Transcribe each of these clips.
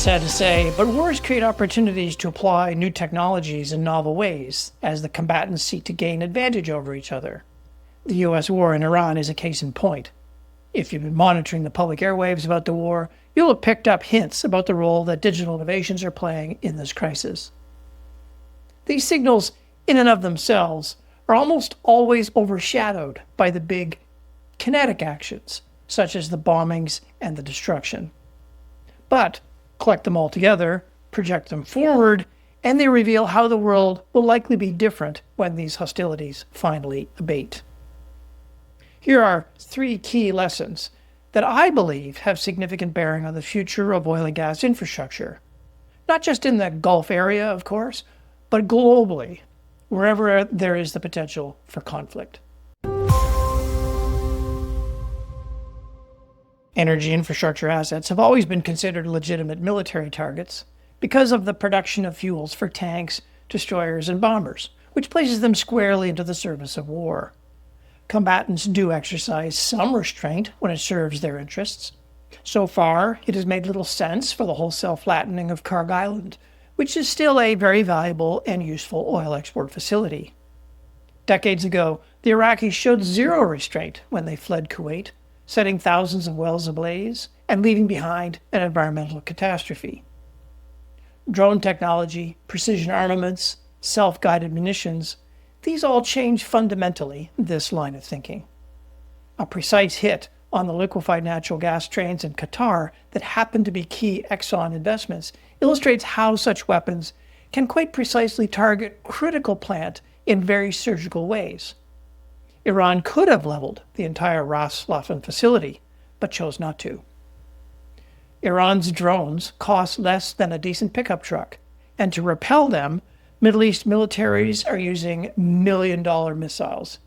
Sad to say, but wars create opportunities to apply new technologies in novel ways as the combatants seek to gain advantage over each other. The US war in Iran is a case in point. If you've been monitoring the public airwaves about the war, you'll have picked up hints about the role that digital innovations are playing in this crisis. These signals, in and of themselves, are almost always overshadowed by the big kinetic actions, such as the bombings and the destruction. But collect them all together, project them forward, and they reveal how the world will likely be different when these hostilities finally abate. Here are 3 key lessons that I believe have significant bearing on the future of oil and gas infrastructure. Not just in the Gulf area, of course, but globally, wherever there is the potential for conflict. Energy infrastructure assets have always been considered legitimate military targets because of the production of fuels for tanks, destroyers, and bombers, which places them squarely into the service of war. Combatants do exercise some restraint when it serves their interests. So far, it has made little sense for the wholesale flattening of Karg Island, which is still a very valuable and useful oil export facility. Decades ago, the Iraqis showed zero restraint when they fled Kuwait, setting thousands of wells ablaze and leaving behind an environmental catastrophe. Drone technology, precision armaments, self-guided munitions, these all change fundamentally this line of thinking. A precise hit on the liquefied natural gas trains in Qatar that happened to be key Exxon investments illustrates how such weapons can quite precisely target critical plant in very surgical ways. Iran could have leveled the entire Ras Laffan facility, but chose not to. Iran's drones cost less than a decent pickup truck, and to repel them, Middle East militaries are using million-dollar missiles,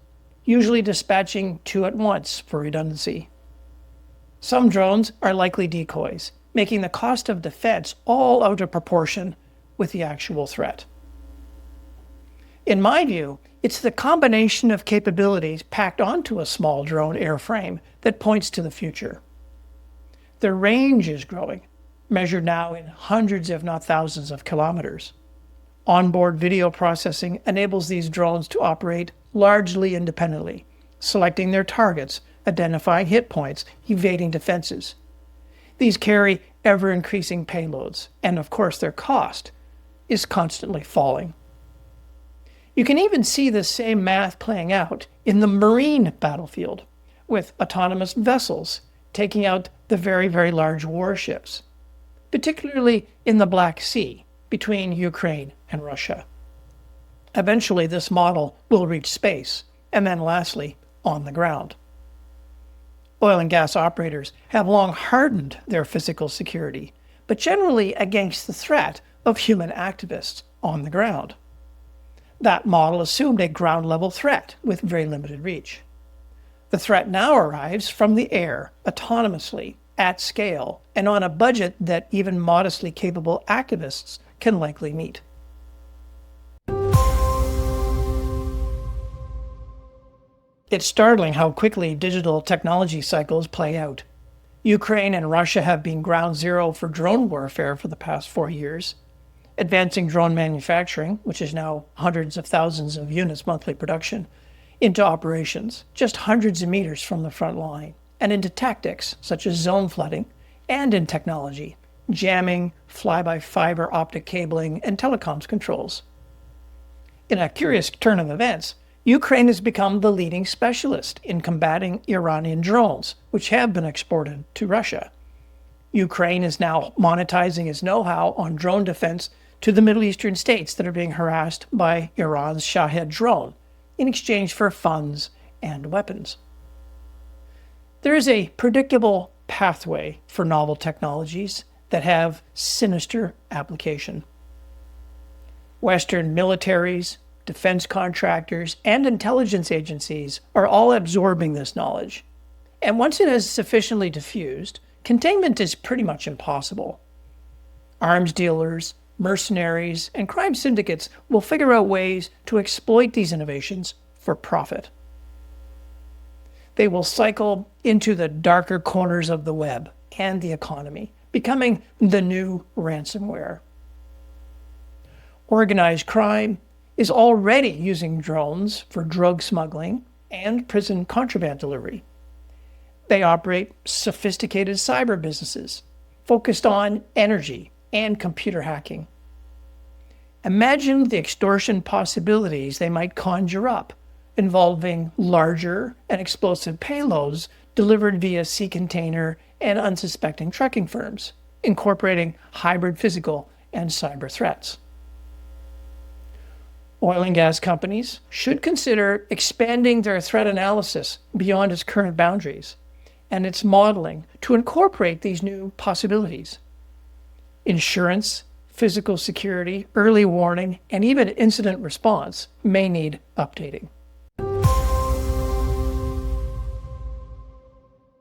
usually dispatching 2 at once for redundancy. Some drones are likely decoys, making the cost of defense all out of proportion with the actual threat. In my view, it's the combination of capabilities packed onto a small drone airframe that points to the future. Their range is growing, measured now in hundreds if not thousands of kilometers. Onboard video processing enables these drones to operate largely independently, selecting their targets, identifying hit points, evading defenses. These carry ever-increasing payloads, and of course their cost is constantly falling. You can even see the same math playing out in the marine battlefield, with autonomous vessels taking out the very, very large warships, particularly in the Black Sea between Ukraine and Russia. Eventually, this model will reach space, and then lastly, on the ground. Oil and gas operators have long hardened their physical security, but generally against the threat of human activists on the ground. That model assumed a ground-level threat with very limited reach. The threat now arrives from the air, autonomously, at scale, and on a budget that even modestly capable activists can likely meet. It's startling how quickly digital technology cycles play out. Ukraine and Russia have been ground zero for drone warfare for the past 4 years. Advancing drone manufacturing, which is now hundreds of thousands of units monthly production, into operations just hundreds of meters from the front line, and into tactics such as zone flooding, and in technology, jamming, fly-by-fiber optic cabling, and telecoms controls. In a curious turn of events, Ukraine has become the leading specialist in combating Iranian drones, which have been exported to Russia. Ukraine is now monetizing its know-how on drone defense to the Middle Eastern states that are being harassed by Iran's Shahed drone in exchange for funds and weapons. There is a predictable pathway for novel technologies that have sinister application. Western militaries, defense contractors, and intelligence agencies are all absorbing this knowledge. And once it has sufficiently diffused, containment is pretty much impossible. Arms dealers, mercenaries, and crime syndicates will figure out ways to exploit these innovations for profit. They will cycle into the darker corners of the web, and the economy, becoming the new ransomware. Organized crime is already using drones for drug smuggling and prison contraband delivery. They operate sophisticated cyber businesses focused on energy and computer hacking. Imagine the extortion possibilities they might conjure up, involving larger and explosive payloads delivered via sea container and unsuspecting trucking firms, incorporating hybrid physical and cyber threats. Oil and gas companies should consider expanding their threat analysis beyond its current boundaries and its modeling to incorporate these new possibilities. Insurance, physical security, early warning, and even incident response may need updating.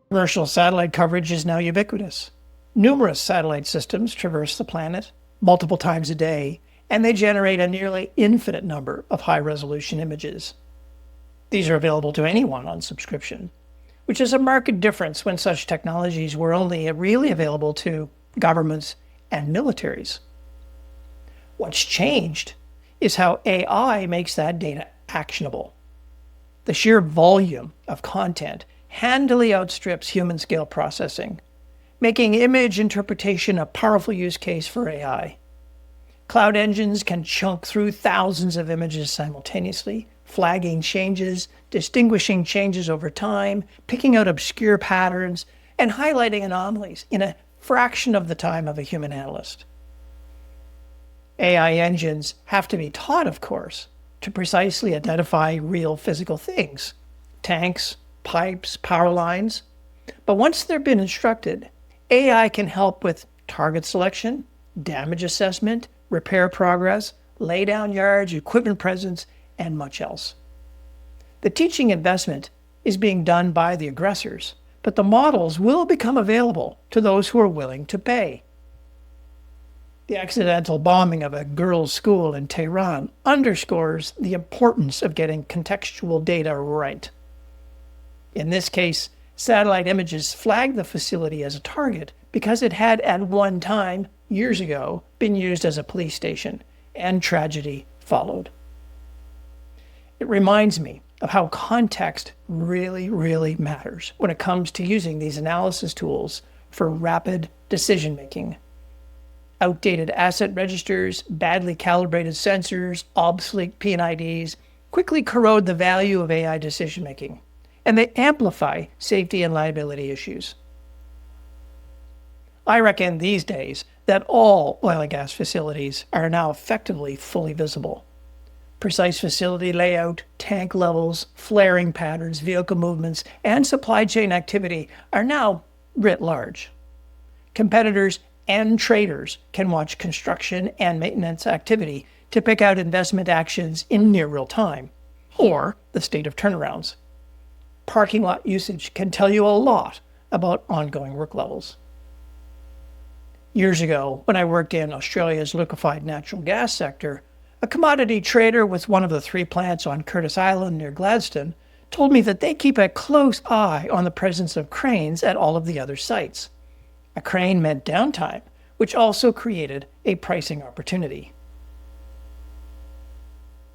Commercial satellite coverage is now ubiquitous. Numerous satellite systems traverse the planet multiple times a day, and they generate a nearly infinite number of high-resolution images. These are available to anyone on subscription, which is a marked difference when such technologies were only really available to governments and militaries. What's changed is how AI makes that data actionable. The sheer volume of content handily outstrips human-scale processing, making image interpretation a powerful use case for AI. Cloud engines can chunk through thousands of images simultaneously, flagging changes, distinguishing changes over time, picking out obscure patterns, and highlighting anomalies in a fraction of the time of a human analyst. AI engines have to be taught, of course, to precisely identify real physical things, tanks, pipes, power lines. But once they've been instructed, AI can help with target selection, damage assessment, repair progress, laydown yards, equipment presence, and much else. The teaching investment is being done by the aggressors, but the models will become available to those who are willing to pay. The accidental bombing of a girls' school in Tehran underscores the importance of getting contextual data right. In this case, satellite images flagged the facility as a target because it had at one time, years ago, been used as a police station, and tragedy followed. It reminds me of how context really matters when it comes to using these analysis tools for rapid decision-making. Outdated asset registers, badly calibrated sensors, obsolete PNIDs quickly corrode the value of AI decision-making, and they amplify safety and liability issues. I reckon these days that all oil and gas facilities are now effectively fully visible. Precise facility layout, tank levels, flaring patterns, vehicle movements, and supply chain activity are now writ large. Competitors and traders can watch construction and maintenance activity to pick out investment actions in near real time, or the state of turnarounds. Parking lot usage can tell you a lot about ongoing work levels. Years ago, when I worked in Australia's liquefied natural gas sector, a commodity trader with one of the 3 plants on Curtis Island near Gladstone told me that they keep a close eye on the presence of cranes at all of the other sites. A crane meant downtime, which also created a pricing opportunity.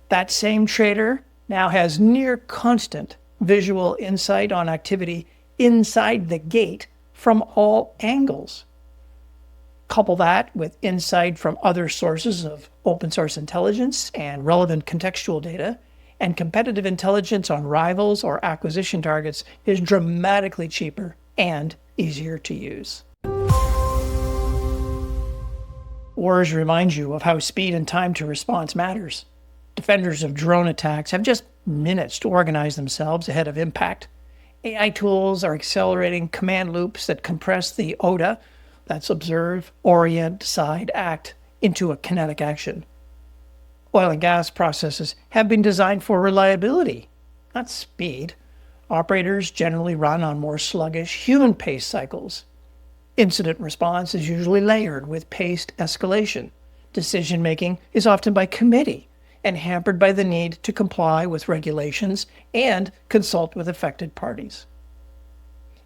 That same trader now has near constant visual insight on activity inside the gate from all angles. Couple that with insight from other sources of open source intelligence and relevant contextual data, and competitive intelligence on rivals or acquisition targets is dramatically cheaper and easier to use. Wars remind you of how speed and time to response matters. Defenders of drone attacks have just minutes to organize themselves ahead of impact. AI tools are accelerating command loops that compress the ODA, that's observe, orient, decide, act, into a kinetic action. Oil and gas processes have been designed for reliability, not speed. Operators generally run on more sluggish, human-paced cycles. Incident response is usually layered with paced escalation. Decision-making is often by committee and hampered by the need to comply with regulations and consult with affected parties.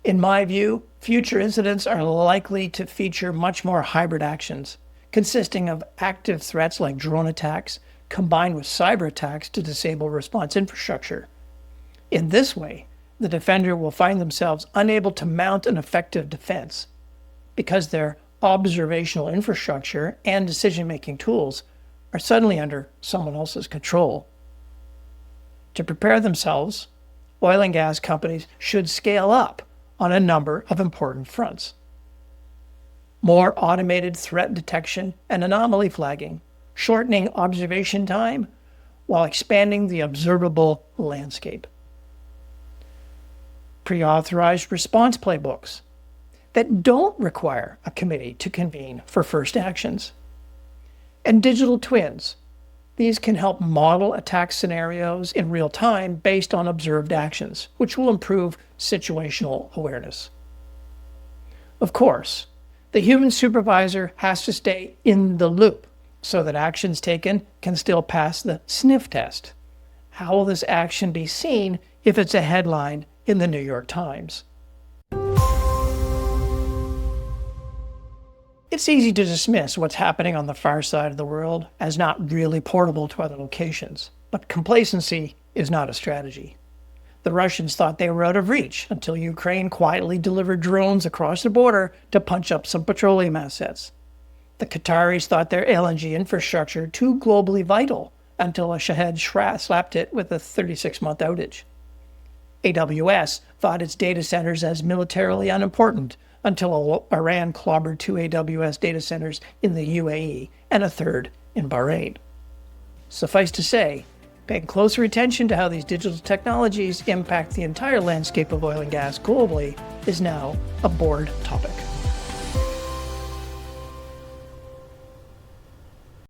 In my view, future incidents are likely to feature much more hybrid actions, consisting of active threats like drone attacks, combined with cyber attacks to disable response infrastructure. In this way, the defender will find themselves unable to mount an effective defense because their observational infrastructure and decision-making tools are suddenly under someone else's control. To prepare themselves, oil and gas companies should scale up on a number of important fronts. More automated threat detection and anomaly flagging, shortening observation time while expanding the observable landscape. Pre-authorized response playbooks that don't require a committee to convene for first actions. And digital twins. These can help model attack scenarios in real time based on observed actions, which will improve situational awareness. Of course, the human supervisor has to stay in the loop so that actions taken can still pass the sniff test. How will this action be seen if it's a headline in the New York Times? It's easy to dismiss what's happening on the far side of the world as not really portable to other locations, but complacency is not a strategy. The Russians thought they were out of reach until Ukraine quietly delivered drones across the border to punch up some petroleum assets. The Qataris thought their LNG infrastructure too globally vital until a Shahed slapped it with a 36-month outage. AWS thought its data centers as militarily unimportant until Iran clobbered 2 AWS data centers in the UAE and a third in Bahrain. Suffice to say, paying closer attention to how these digital technologies impact the entire landscape of oil and gas globally is now a board topic.